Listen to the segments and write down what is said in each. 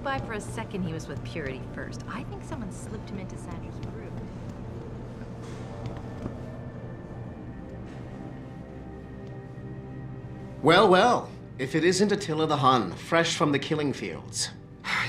went by for a second he was with Purity first. I think someone slipped him into Sandra's group. Well, well. If it isn't Attila the Hun, fresh from the killing fields.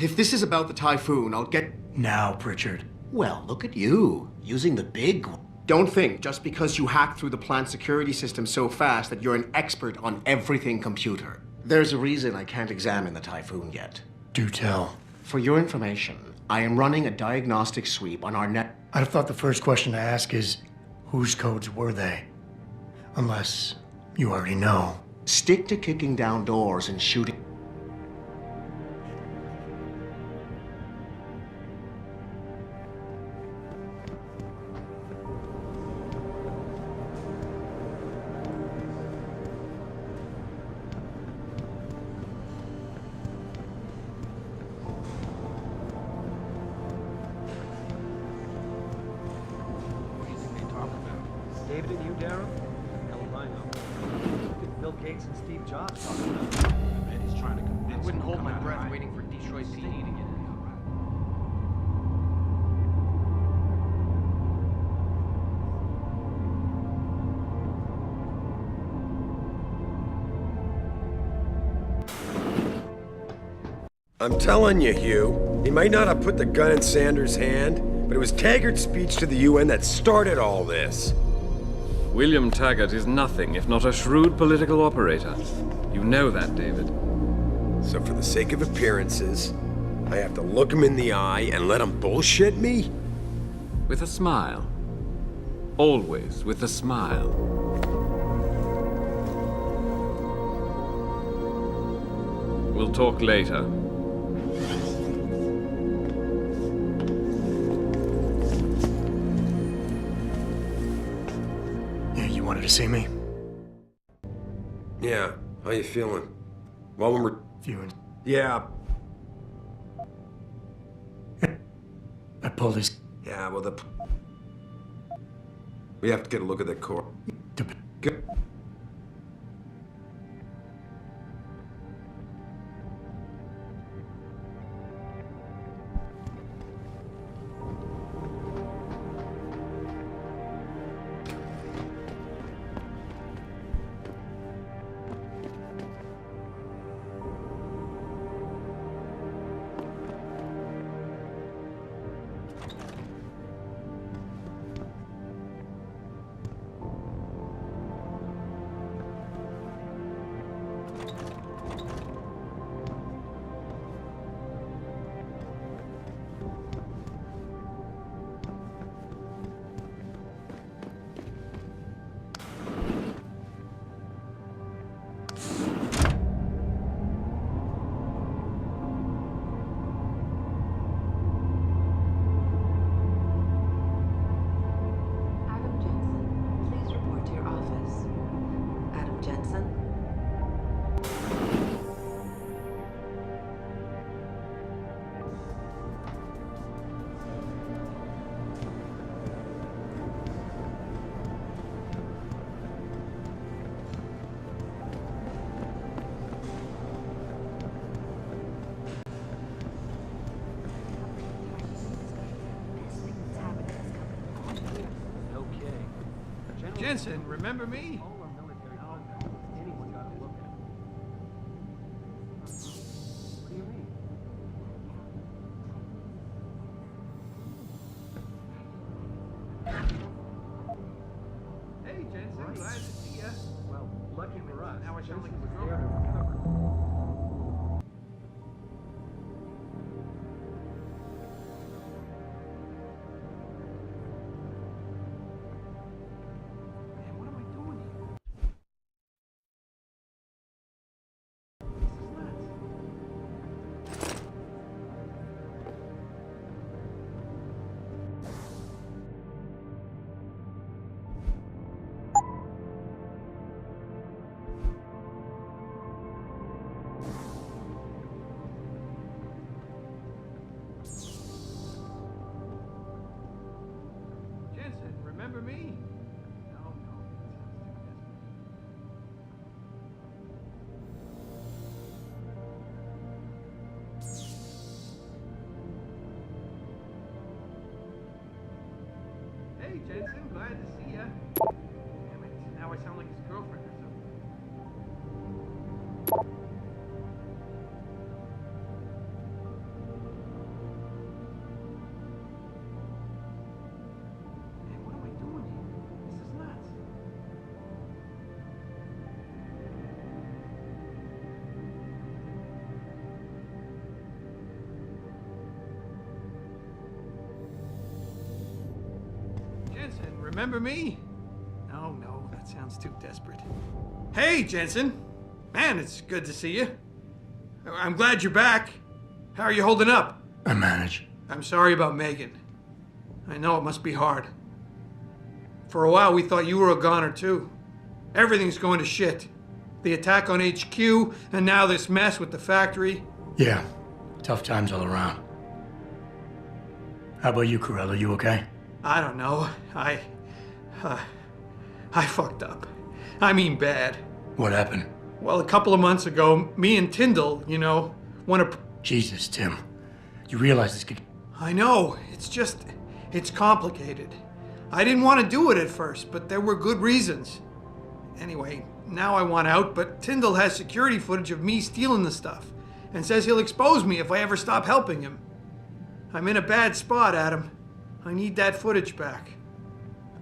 If this is about the typhoon, I'll get... Now, Pritchard. Well, look at you, using the big one. Don't think just because you hacked through the plant security system so fast that you're an expert on everything computer. There's a reason I can't examine the typhoon yet. Do tell. For your information, I am running a diagnostic sweep on our net... I'd have thought the first question to ask is, whose codes were they? Unless you already know. Stick to kicking down doors and shooting. David and you, Darren? Hell if I know. Look at Bill Gates and Steve Jobs talking about it. I bet he's trying to convince I wouldn't hold my breath waiting for Detroit PE to get in. I'm telling you, Hugh, he might not have put the gun in Sanders' hand, but it was Taggart's speech to the UN that started all this. William Taggart is nothing if not a shrewd political operator. You know that, David. So for the sake of appearances, I have to look him in the eye and let him bullshit me? With a smile. Always with a smile. We'll talk later. You wanted to see me? Yeah, how you feeling? Well, when we're... Viewing. Yeah. I pulled his... Yeah, well, we have to get a look at the core. Good. Jensen, remember me? All our military contacts, anyone got to look at. What do you mean? Hey, Jensen, glad to see ya. Well, lucky for us. Now I sound like Jensen a was there to recover. Man, what am I doing here? glad to see ya. Damn it, now I sound like his girlfriend or something. Man, what am I doing here? This is nuts. Jensen, remember me? No, that sounds too desperate. Hey, Jensen! Man, it's good to see you. I'm glad you're back. How are you holding up? I manage. I'm sorry about Megan. I know it must be hard. For a while, we thought you were a goner, too. Everything's going to shit. The attack on HQ, and now this mess with the factory. Yeah, tough times all around. How about you, Corella? You okay? I don't know. I fucked up. I mean bad. What happened? Well, a couple of months ago, me and Tyndall, you know, want to... Jesus, Tim. You realize this could... I know. It's complicated. I didn't want to do it at first, but there were good reasons. Anyway, now I want out, but Tyndall has security footage of me stealing the stuff and says he'll expose me if I ever stop helping him. I'm in a bad spot, Adam. I need that footage back.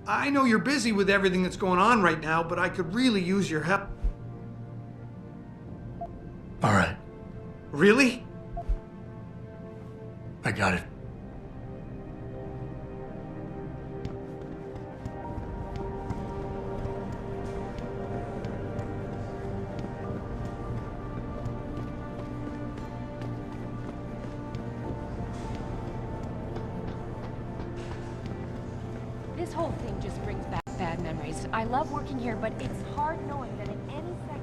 I know you're busy with everything that's going on right now, but I could really use your help. All right, Really? I got it. This whole thing just brings back bad memories. I love working here, but it's hard knowing that at any second...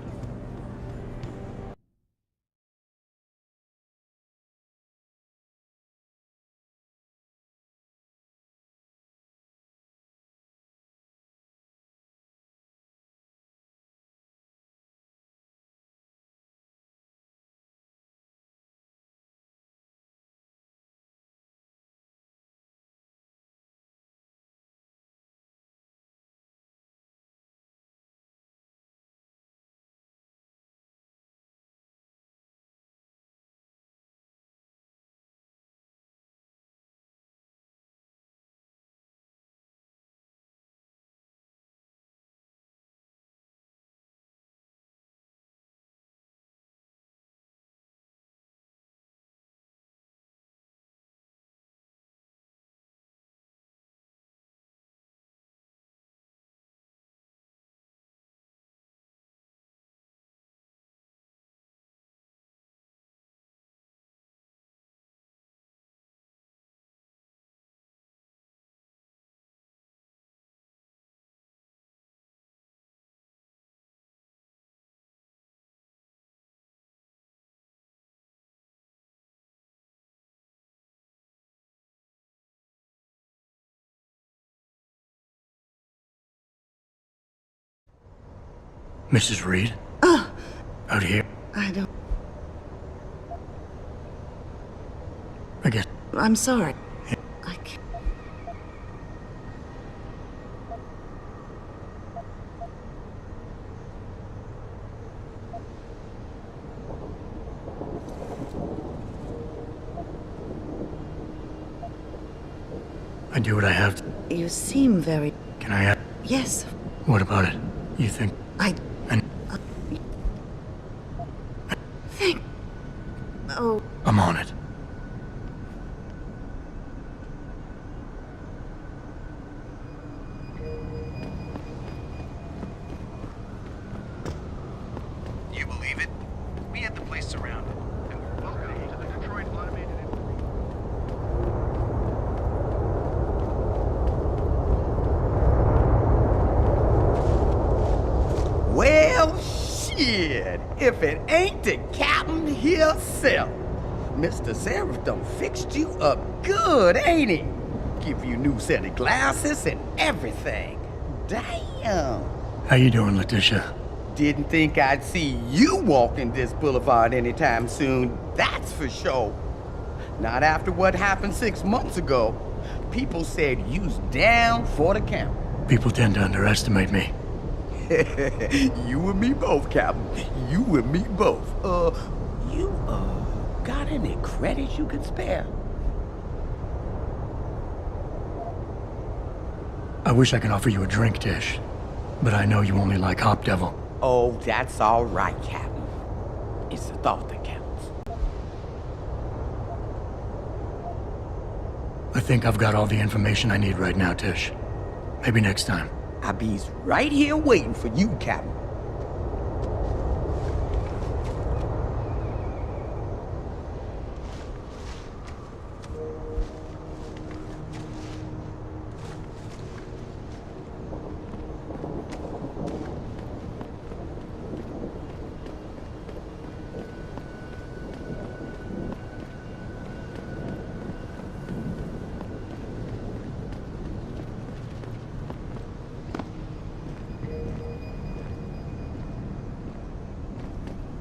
Mrs. Reed? Out here? I don't... I guess... I'm sorry. I can't... I do what I have to. You seem very... Can I ask? Yes, What about it? You think... I... And think... Oh, I'm on it. You believe it? We had the place surrounded. And we're welcome to the Detroit Automated Well, shit, if it ain't the captain himself. Mr. Seraph done fixed you up good, ain't he? Give you new set of glasses and everything. Damn. How you doing, Letitia? Didn't think I'd see you walking this boulevard anytime soon, that's for sure. Not after what happened 6 months ago. People said you's down for the count. People tend to underestimate me. You and me both, Captain. You and me both. You, got any credits you could spare? I wish I could offer you a drink, Tish. But I know you only like Hop Devil. Oh, that's all right, Captain. It's the thought that counts. I think I've got all the information I need right now, Tish. Maybe next time. I'll be right here waiting for you, Captain.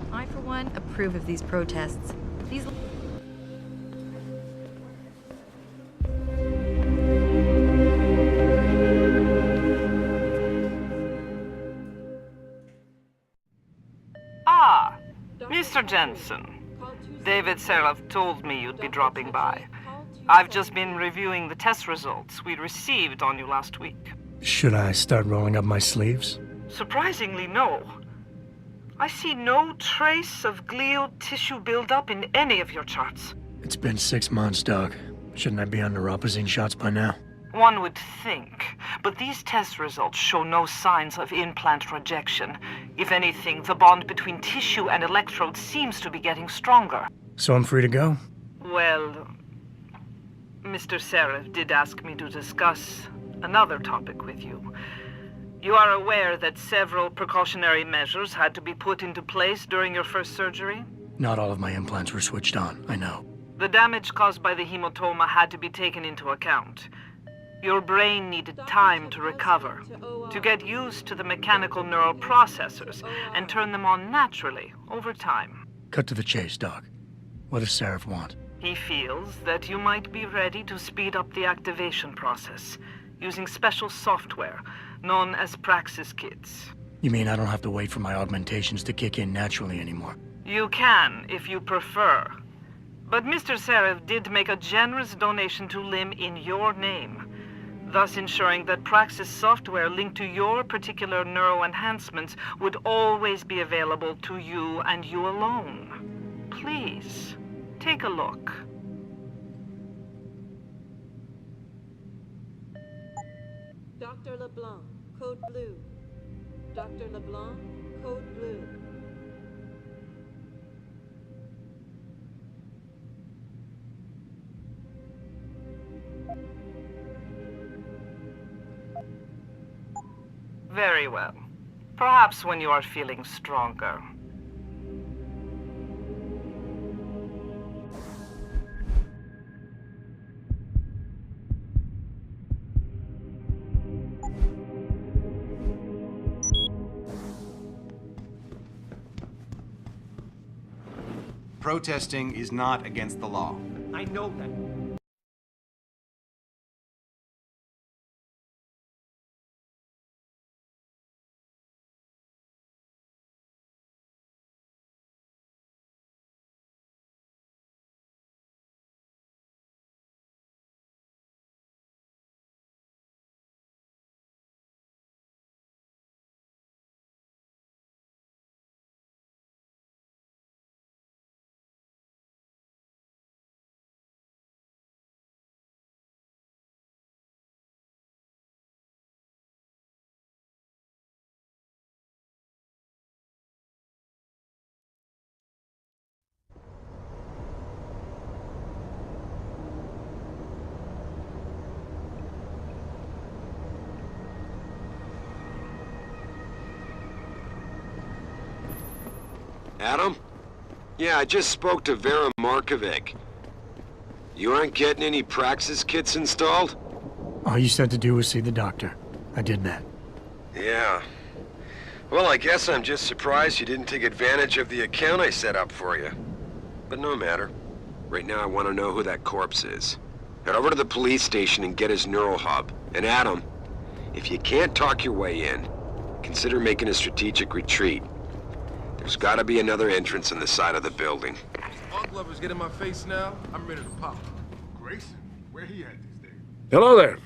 I, for one, approve of these protests. These... Ah, Mr. Jensen. David Seraph told me you'd be dropping by. I've just been reviewing the test results we received on you last week. Should I start rolling up my sleeves? Surprisingly, no. I see no trace of glial tissue buildup in any of your charts. It's been 6 months, Doug. Shouldn't I be on neuropozyne shots by now? One would think, but these test results show no signs of implant rejection. If anything, the bond between tissue and electrodes seems to be getting stronger. So I'm free to go? Well, Mr. Seraph did ask me to discuss another topic with you. You are aware that several precautionary measures had to be put into place during your first surgery? Not all of my implants were switched on, I know. The damage caused by the hematoma had to be taken into account. Your brain needed time to recover, to get used to the mechanical neural processors and turn them on naturally over time. Cut to the chase, Doc. What does Seraph want? He feels that you might be ready to speed up the activation process using special software known as Praxis kits. You mean I don't have to wait for my augmentations to kick in naturally anymore? You can, if you prefer. But Mr. Seraph did make a generous donation to LIM in your name, thus ensuring that Praxis software linked to your particular neuro enhancements would always be available to you and you alone. Please, take a look. Dr. LeBlanc, code blue. Dr. LeBlanc, code blue. Very well. Perhaps when you are feeling stronger. Protesting is not against the law. I know that. Adam? Yeah, I just spoke to Vera Markovic. You aren't getting any Praxis kits installed? All you said to do was see the doctor. I did that. Yeah. Well, I guess I'm just surprised you didn't take advantage of the account I set up for you. But no matter. Right now I want to know who that corpse is. Head over to the police station and get his neural hub. And Adam, If you can't talk your way in, consider making a strategic retreat. There's gotta be another entrance in the side of the building. All lovers get in my face now, I'm ready to pop. Grayson, where he at these days? Hello there.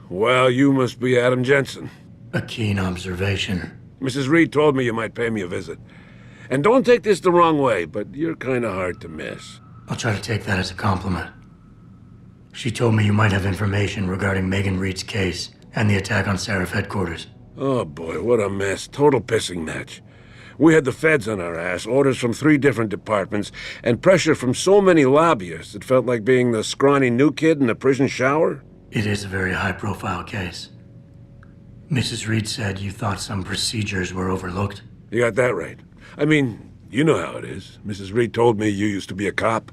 Well, you must be Adam Jensen. A keen observation. Mrs. Reed told me you might pay me a visit. And don't take this the wrong way, but you're kind of hard to miss. I'll try to take that as a compliment. She told me you might have information regarding Megan Reed's case and the attack on Seraph headquarters. Oh boy, what a mess. Total pissing match. We had the feds on our ass, orders from 3 different departments, and pressure from so many lobbyists it felt like being the scrawny new kid in a prison shower. It is a very high-profile case. Mrs. Reed said you thought some procedures were overlooked. You got that right. I mean, you know how it is. Mrs. Reed told me you used to be a cop.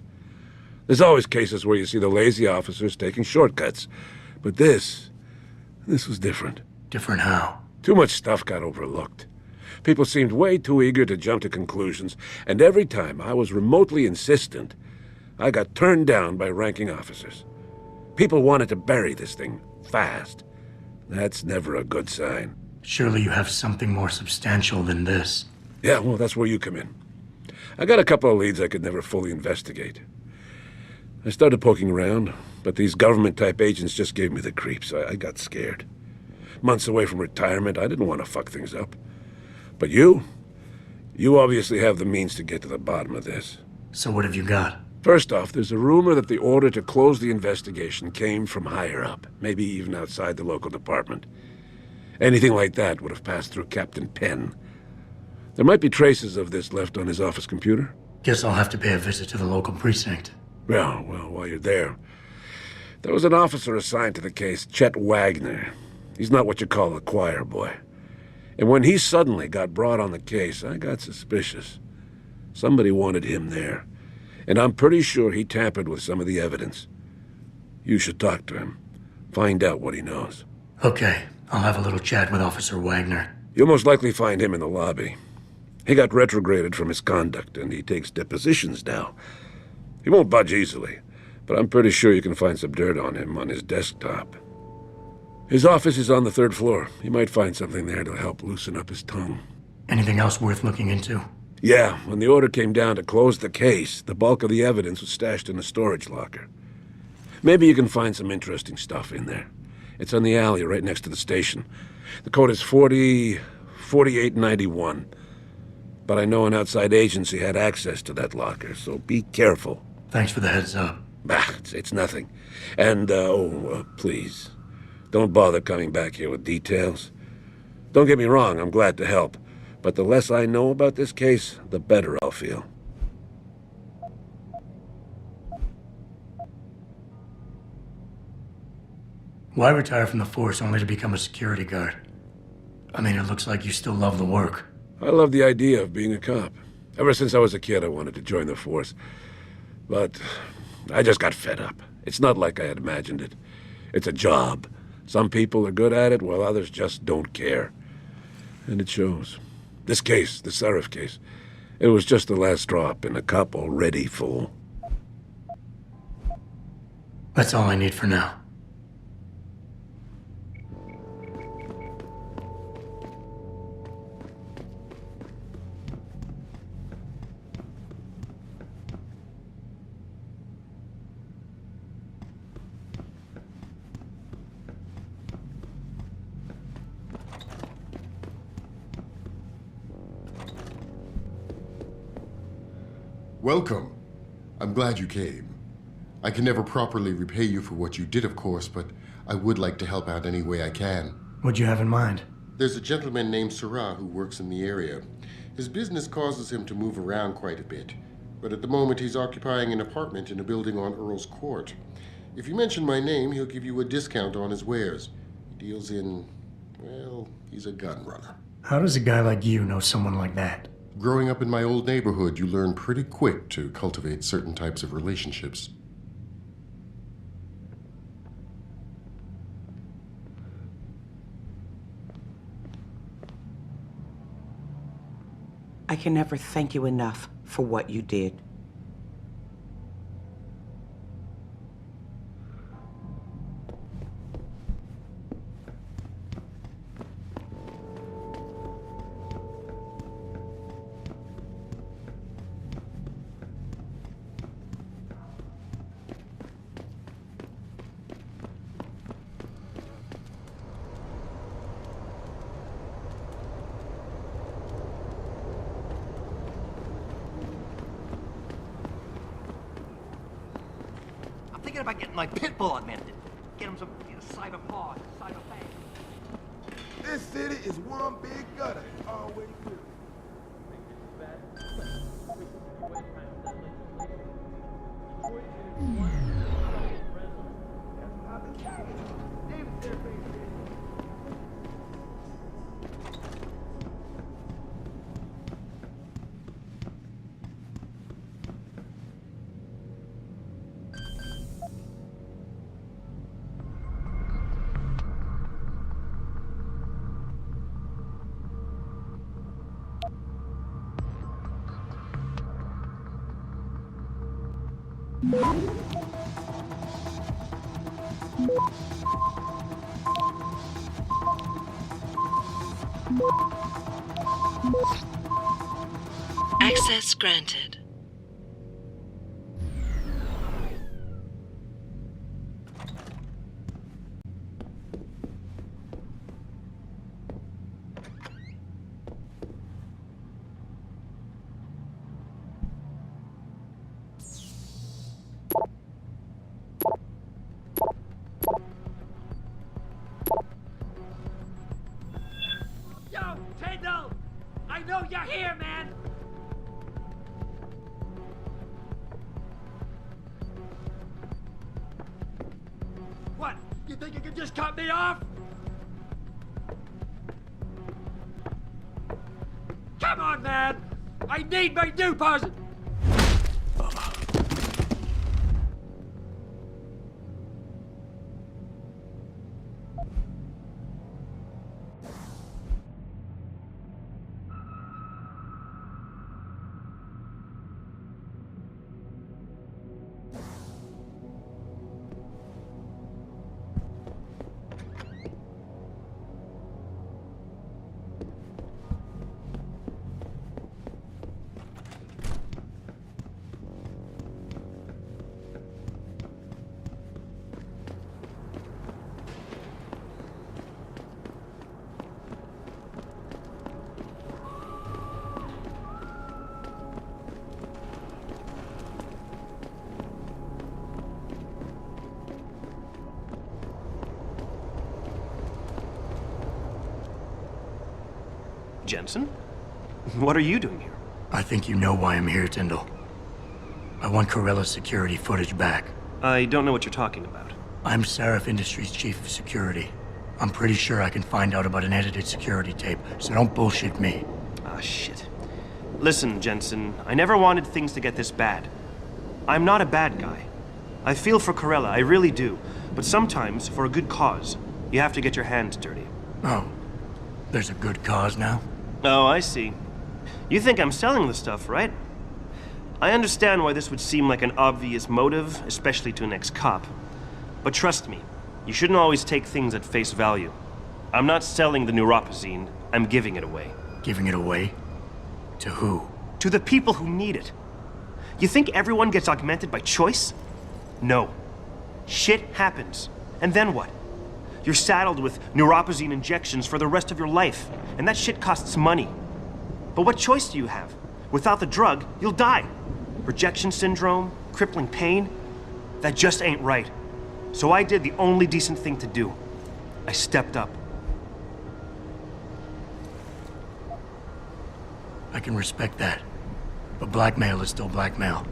There's always cases where you see the lazy officers taking shortcuts. But this was different. Different how? Too much stuff got overlooked. People seemed way too eager to jump to conclusions, and every time I was remotely insistent, I got turned down by ranking officers. People wanted to bury this thing fast. That's never a good sign. Surely you have something more substantial than this. Yeah, well, that's where you come in. I got a couple of leads I could never fully investigate. I started poking around, but these government-type agents just gave me the creeps. I got scared. Months away from retirement, I didn't want to fuck things up. But you obviously have the means to get to the bottom of this. So what have you got? First off, there's a rumor that the order to close the investigation came from higher up, maybe even outside the local department. Anything like that would have passed through Captain Penn. There might be traces of this left on his office computer. Guess I'll have to pay a visit to the local precinct. Well, while you're there, there was an officer assigned to the case, Chet Wagner. He's not what you call a choir boy. And when he suddenly got brought on the case, I got suspicious. Somebody wanted him there. And I'm pretty sure he tampered with some of the evidence. You should talk to him. Find out what he knows. Okay, I'll have a little chat with Officer Wagner. You'll most likely find him in the lobby. He got retrograded from his conduct, and he takes depositions now. He won't budge easily, but I'm pretty sure you can find some dirt on him on his desktop. His office is on the 3rd floor. You might find something there to help loosen up his tongue. Anything else worth looking into? Yeah, when the order came down to close the case, the bulk of the evidence was stashed in a storage locker. Maybe you can find some interesting stuff in there. It's on the alley right next to the station. The code is 4891. But I know an outside agency had access to that locker, so be careful. Thanks for the heads up. Bah, it's nothing. And, please, don't bother coming back here with details. Don't get me wrong, I'm glad to help. But the less I know about this case, the better I'll feel. Why retire from the force only to become a security guard? I mean, it looks like you still love the work. I love the idea of being a cop. Ever since I was a kid, I wanted to join the force. But I just got fed up. It's not like I had imagined it. It's a job. Some people are good at it, while others just don't care. And it shows. This case, the Seraph case, it was just the last drop in a cup already full. That's all I need for now. Welcome. I'm glad you came. I can never properly repay you for what you did, of course, but I would like to help out any way I can. What'd you have in mind? There's a gentleman named Sarah who works in the area. His business causes him to move around quite a bit, but at the moment he's occupying an apartment in a building on Earl's Court. If you mention my name, he'll give you a discount on his wares. He deals in, well, he's a gun runner. How does a guy like you know someone like that? Growing up in my old neighborhood, you learn pretty quick to cultivate certain types of relationships. I can never thank you enough for what you did. thinking about getting my pit bull augmented. Get him some cyber paw, cyber fang. This city is one big gutter. Always will. Access granted. Yo, Tyndall! I know you're here, man! What? You think you can just cut me off? Come on, man! I need my new person! Jensen? What are you doing here? I think you know why I'm here, Tyndall. I want Corella's security footage back. I don't know what you're talking about. I'm Seraph Industries' chief of security. I'm pretty sure I can find out about an edited security tape, so don't bullshit me. Ah, shit. Listen, Jensen, I never wanted things to get this bad. I'm not a bad guy. I feel for Corella, I really do. But sometimes, for a good cause, you have to get your hands dirty. Oh, there's a good cause now? Oh, I see. You think I'm selling the stuff, right? I understand why this would seem like an obvious motive, especially to an ex-cop. But trust me, you shouldn't always take things at face value. I'm not selling the neuropazine, I'm giving it away. Giving it away? To who? To the people who need it. You think everyone gets augmented by choice? No. Shit happens. And then what? You're saddled with neuropazine injections for the rest of your life, and that shit costs money. But what choice do you have? Without the drug, you'll die. Rejection syndrome, crippling pain, that just ain't right. So I did the only decent thing to do. I stepped up. I can respect that. But blackmail is still blackmail.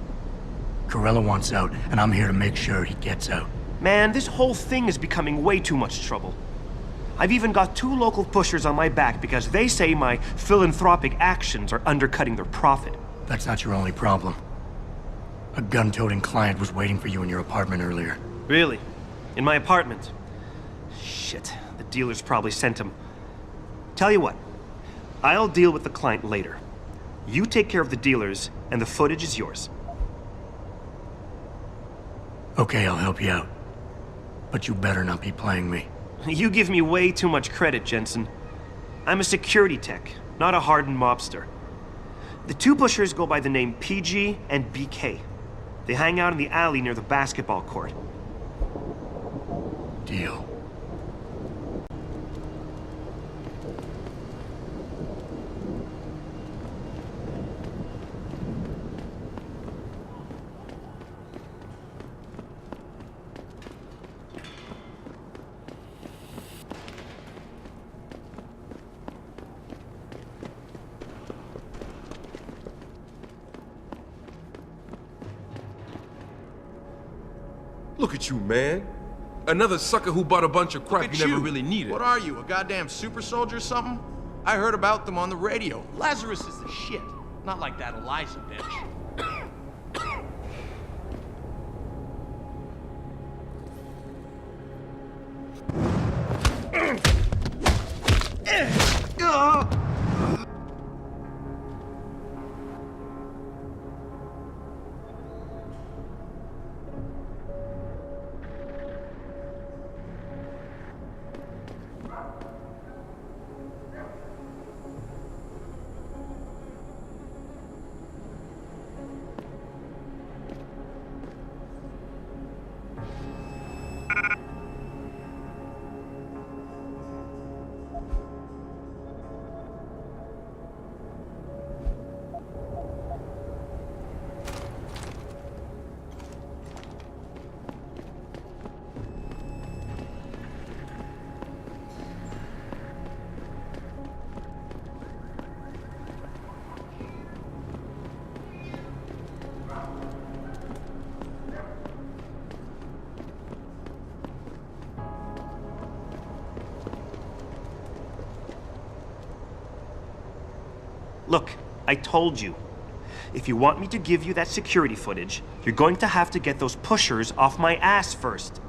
Corella wants out, and I'm here to make sure he gets out. Man, this whole thing is becoming way too much trouble. I've even got 2 local pushers on my back because they say my philanthropic actions are undercutting their profit. That's not your only problem. A gun-toting client was waiting for you in your apartment earlier. Really? In my apartment? Shit, the dealers probably sent him. Tell you what, I'll deal with the client later. You take care of the dealers, and the footage is yours. Okay, I'll help you out. But you better not be playing me. You give me way too much credit, Jensen. I'm a security tech, not a hardened mobster. The 2 pushers go by the name PG and BK. They hang out in the alley near the basketball court. Deal. Look at you, man. Another sucker who bought a bunch of crap Look you at never really needed. What are you, a goddamn super soldier or something? I heard about them on the radio. Lazarus is the shit. Not like that Eliza bitch. Look, I told you. If you want me to give you that security footage, you're going to have to get those pushers off my ass first.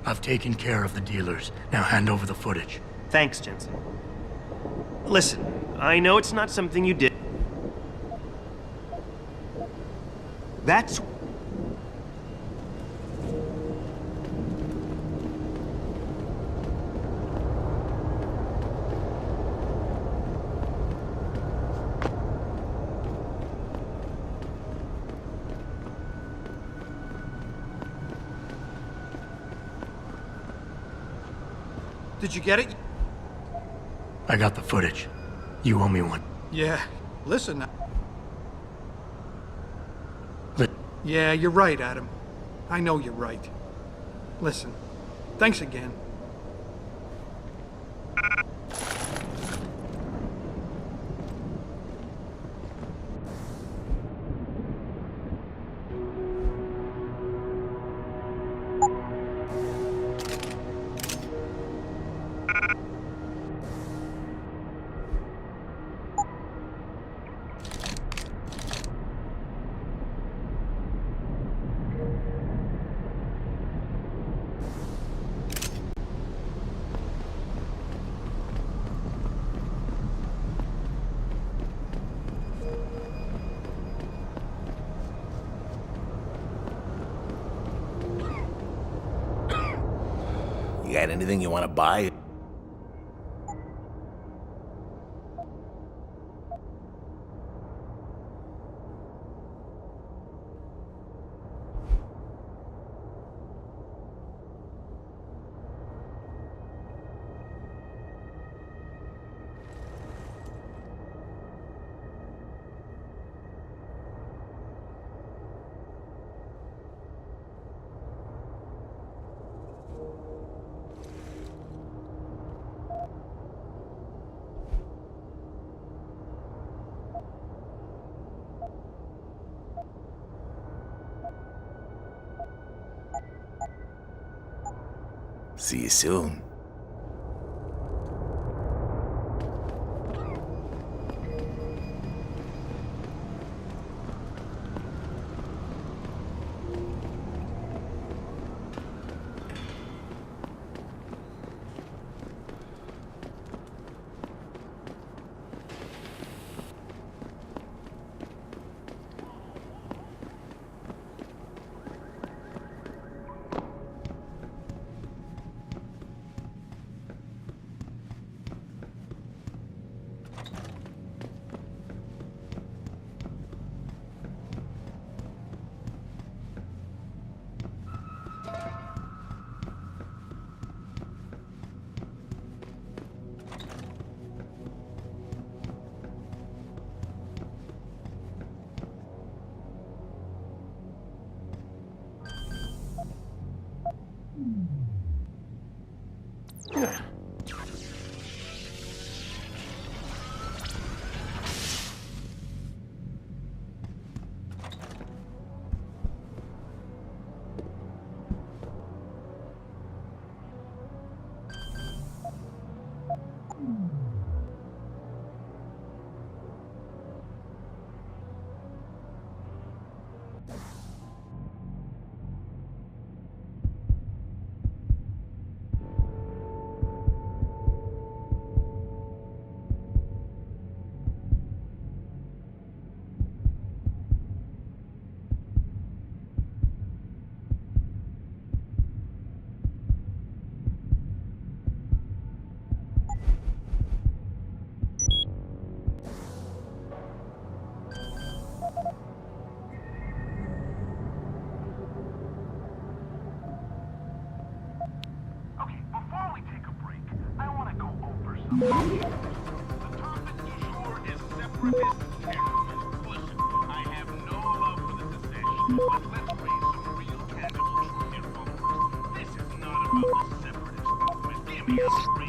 I've taken care of the dealers. Now hand over the footage. Thanks, Jensen. Listen, I know it's not something you did. That's... Did you get it? I got the footage. You owe me one. Yeah. Listen. But Yeah, you're right, Adam. I know you're right. Listen. Thanks again. You got anything you want to buy? See you soon.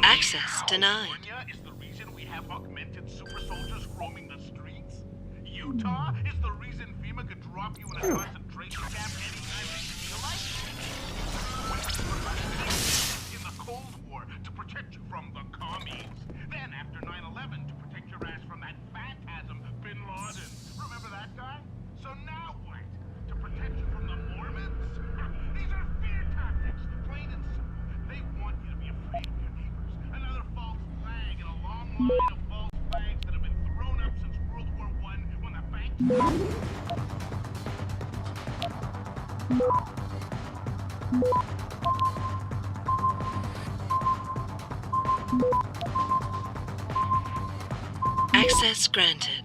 Access denied. Is the reason we have augmented super soldiers roaming the streets? Utah is the reason FEMA could drop you in a concentration camp anytime they feel like? In the Cold War to protect you from the commies. Then after 9/11 to protect your ass from that phantasm, Bin Laden. Remember that guy? So now what? To protect you from the Mormons? These are fear tactics, plain and simple. They want you to be afraid of your neighbors. Another false flag in a long line of false flags that have been thrown up since World War I when the banks... Access granted.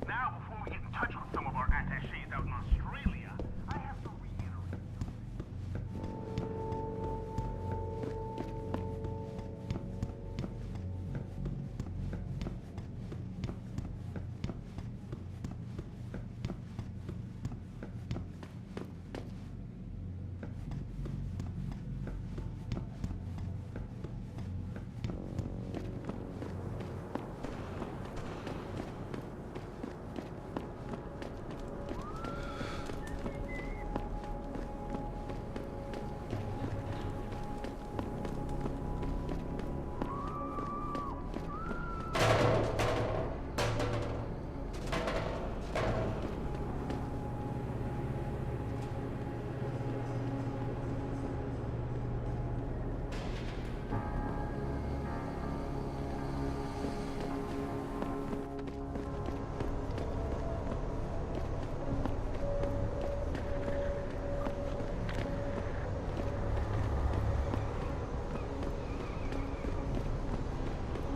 Now, before we get in touch with some of our attachés out in Australia, I have to reiterate.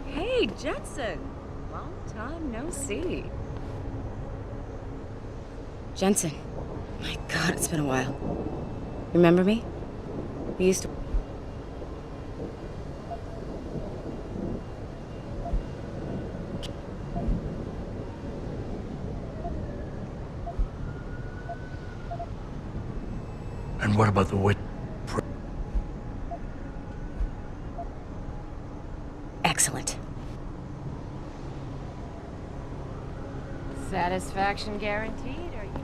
Hey, Jensen! Long time no see. Jensen. My God, it's been a while. Remember me? We used to... And what about the witch? Excellent. Satisfaction guaranteed, are you?